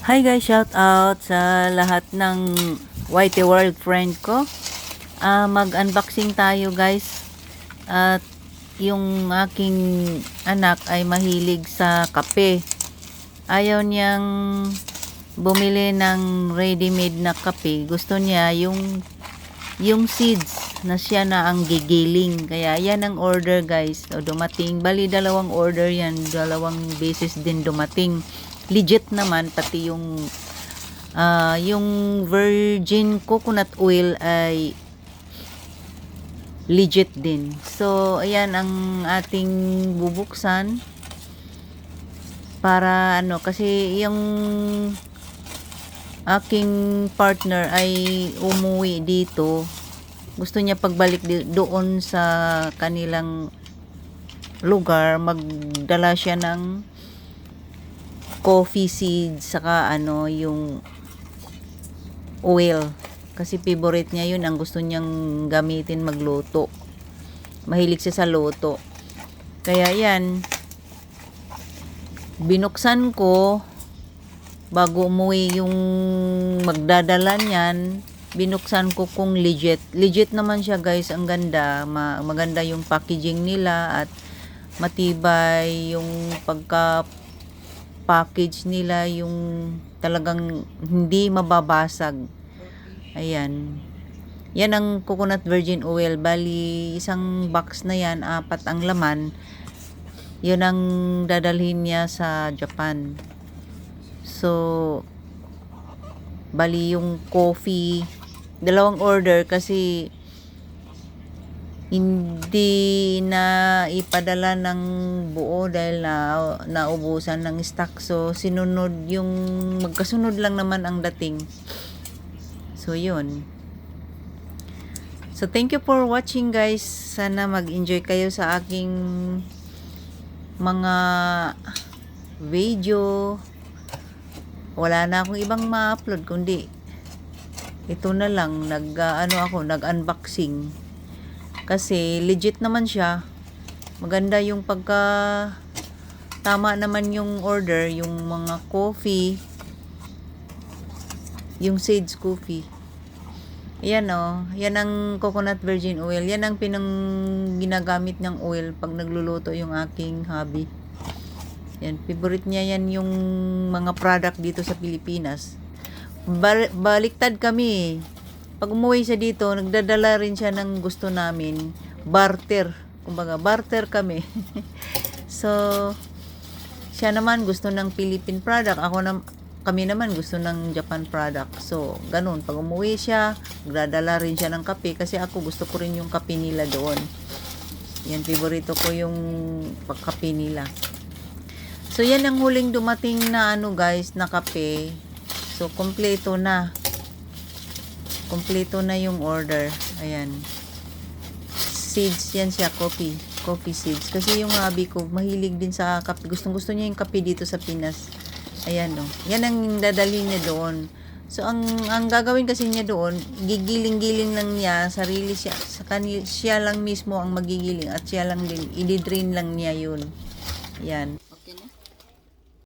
Hi guys, shout out sa lahat ng Whitey World friend ko. Mag-unboxing tayo guys. At yung aking anak ay mahilig sa kape. Ayaw niyang bumili ng ready-made na kape. Gusto niya yung seeds na siya na ang gigiling. Kaya yan ang order guys. O dumating. Bali dalawang order yan. Dalawang beses din dumating. Legit naman pati yung virgin coconut oil ay legit din. So ayan ang ating bubuksan para kasi yung aking partner ay umuwi dito. Gusto niya pagbalik doon sa kanilang lugar, magdala siya ng coffee seeds saka yung oil kasi favorite niya yun, ang gusto niyang gamitin magluto. Mahilig siya sa luto. Kaya yan, binuksan ko bago umuwi yung magdadala niyan. Binuksan ko kung legit naman siya guys. Ang ganda, maganda yung packaging nila at matibay yung package nila, yung talagang hindi mababasag. Ayan. Yan ang coconut virgin oil. Bali, isang box na yan, 4 ang laman. Yun ang dadalhin niya sa Japan. So, bali yung coffee, dalawang order kasi hindi na ipadala ng buo dahil naubusan ng stock. So sinunod yung magkasunod lang naman ang dating. So yun. So thank you for watching guys. Sana mag-enjoy kayo sa aking mga video. Wala na akong ibang ma-upload kundi ito na lang. Nag-unboxing. Kasi legit naman siya. Maganda yung tama naman yung order, yung mga coffee, yung seeds coffee. Ayan yan ang coconut virgin oil. Yan ang ginagamit ng oil pag nagluluto yung aking hubby. Yan, favorite niya yan yung mga product dito sa Pilipinas. Baliktad kami. Pag umuwi siya dito, nagdadala rin siya ng gusto namin. Barter. Kumbaga, barter kami. So, siya naman gusto ng Philippine product. Kami naman gusto ng Japan product. So, ganun. Pag umuwi siya, nagdadala rin siya ng kape. Kasi ako gusto ko rin yung kape nila doon. Yan, favorito ko yung pagkape nila. So, yan ang huling dumating na guys, na kape. So, kompleto na. Kompleto na yung order. Ayan. Seeds yan siya, coffee seeds. Kasi yung hubby ko, mahilig din sa kape. Gustong-gusto niya yung kape dito sa Pinas. Ayan Yan ang dadalhin niya doon. So, ang gagawin kasi niya doon, gigiling-giling lang niya, sarili siya, siya lang mismo ang magigiling at siya lang din, i-drain lang niya yun. Yan.